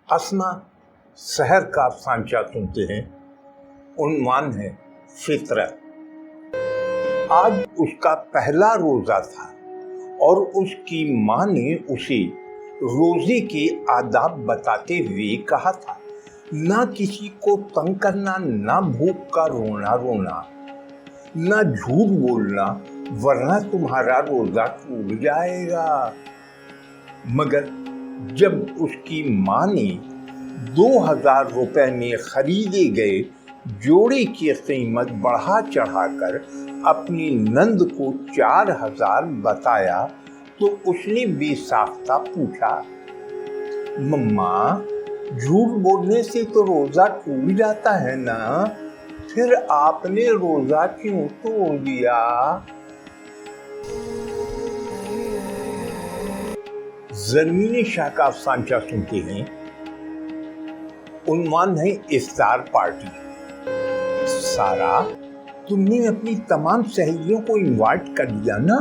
اسما سحر کا افسانچہ سنتے ہیں۔ عنوان ہے فطرت۔ آج اس کا پہلا روزہ تھا اور اس کی ماں نے اسے روزے کے آداب بتاتے ہوئے کہا تھا، نہ کسی کو تنگ کرنا، نہ بھوک کا رونا، نہ جھوٹ بولنا ورنہ تمہارا روزہ ٹوٹ جائے گا۔ مگر جب اس کی ماں نے 2000 روپے میں خریدے گئے جوڑے کی قیمت بڑھا چڑھا کر اپنی نند کو 4000 بتایا تو اس نے بے ساختہ پوچھا، مما جھوٹ بولنے سے تو روزہ ٹوٹ جاتا ہے نا، پھر آپ نے روزہ کیوں توڑ دیا؟ زرمین شاہ کا افسانچہ سنتے ہیں۔ عنوان ہے افطار پارٹی۔ سارا، تم نے اپنی تمام سہیلیوں کو انوائٹ کر لیا نا؟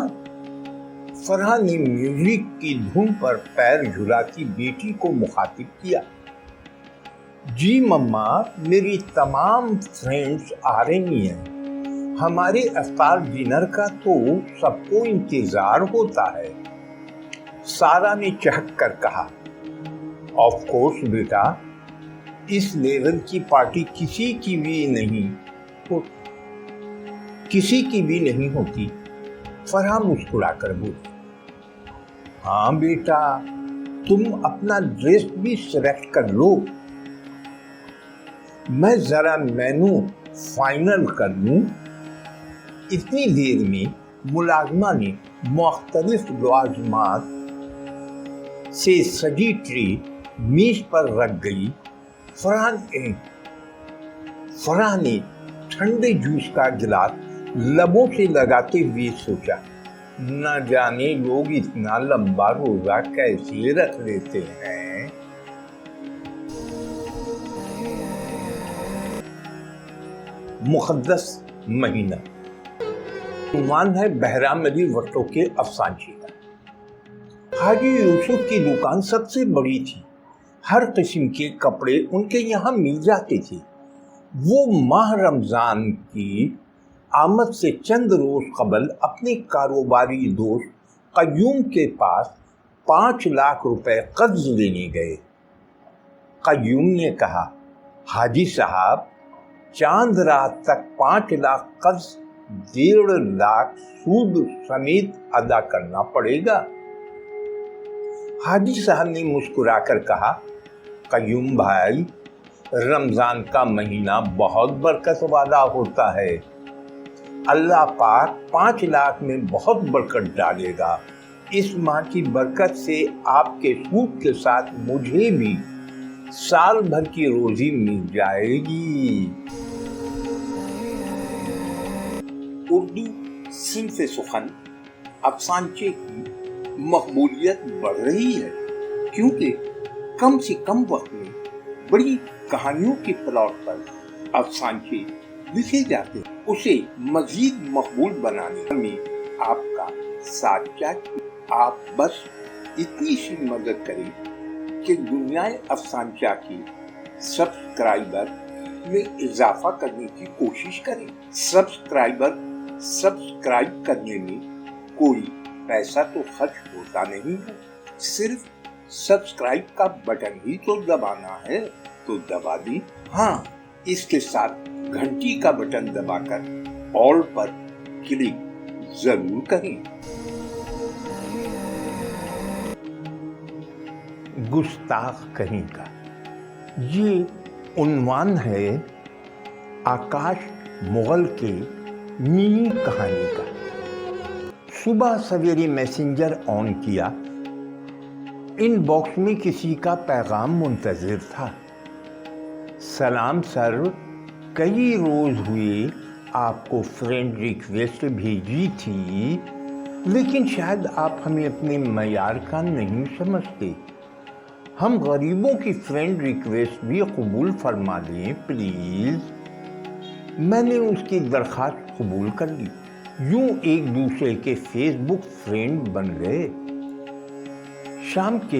فرحہ نے میوزک کی دھن پر پیر جھلاتی بیٹی کو مخاطب کیا۔ جی مما، میری تمام فرینڈز آ رہی ہیں، ہمارے افطار ڈنر کا تو سب کو انتظار ہوتا ہے۔ سارا نے چہک کر کہا، آف کورس بیٹا، اس لیول کی پارٹی کسی کی بھی نہیں ہوتی۔ فرحہ مسکرا کر بولی، ہاں بیٹا، تم اپنا ڈریس بھی سلیکٹ کر لو، میں ذرا مینو فائنل کر لوں۔ اتنی دیر میں ملازمہ نے مختلف لوازمات سے سجی ٹری میز پر رکھ گئی۔ فرحہ نے ٹھنڈے جوس کا گلاس لبوں سے لگاتے ہوئے سوچا، نہ جانے لوگ اتنا لمبا روزہ کیسے رکھ لیتے ہیں۔ مقدس مہینہ۔ عنوان ہے بہرام علی بھٹو کے افسانچے کا۔ حاجی یوسف کی دکان سب سے بڑی تھی، ہر قسم کے کپڑے ان کے یہاں مل جاتے تھے۔ وہ ماہ رمضان کی آمد سے چند روز قبل اپنے کاروباری دوست قیوم کے پاس 5 لاکھ روپے قرض لینے گئے۔ قیوم نے کہا، حاجی صاحب، چاند رات تک 5 لاکھ قرض 1.5 لاکھ سود سمیت ادا کرنا پڑے گا۔ حاجی صاحب نے مسکرا کر کہا، قیوم بھائی، رمضان کا مہینہ بہت برکت والا ہوتا ہے، اللہ پاک 5 لاکھ میں بہت برکت ڈالے گا۔ اس ماہ کی برکت سے آپ کے سود کے ساتھ مجھے بھی سال بھر کی روزی مل جائے گی۔ اردو صنف سخن افسانچے کی مقبولیت بڑھ رہی ہے، کیونکہ کم سے کم وقت میں بڑی کہانیوں کے پلاٹ پر افسانچے لکھے جاتے ہیں۔ اسے مزید مقبول بنانے میں آپ کا ساتھ چاہیے۔ آپ بس اتنی سی مدد کریں کہ دنیا افسانچہ کی سبسکرائبر میں اضافہ کرنے کی کوشش کریں۔ سبسکرائب کرنے میں کوئی پیسہ تو خرچ ہوتا نہیں ہے، صرف سبسکرائب کا بٹن ہی تو دبانا ہے، تو دبا دیں۔ ہاں، اس کے ساتھ گھنٹی کا بٹن دبا کر آل پر کلک ضرور کریں۔ گستاخ کہیں کا۔ یہ عنوان ہے آکاش مغل کے منی کہانی کا۔ صبح سویرے میسنجر آن کیا، ان باکس میں کسی کا پیغام منتظر تھا۔ سلام سر، کئی روز ہوئے آپ کو فرینڈ ریکویسٹ بھیجی تھی، لیکن شاید آپ ہمیں اپنے معیار کا نہیں سمجھتے۔ ہم غریبوں کی فرینڈ ریکویسٹ بھی قبول فرما لیں پلیز۔ میں نے اس کی درخواست قبول کر لی۔ یوں ایک دوسرے کے فیس بک فرینڈ بن گئے۔ شام کے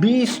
20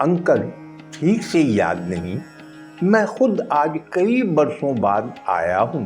انکل ٹھیک سے یاد نہیں، میں خود آج کئی برسوں بعد آیا ہوں۔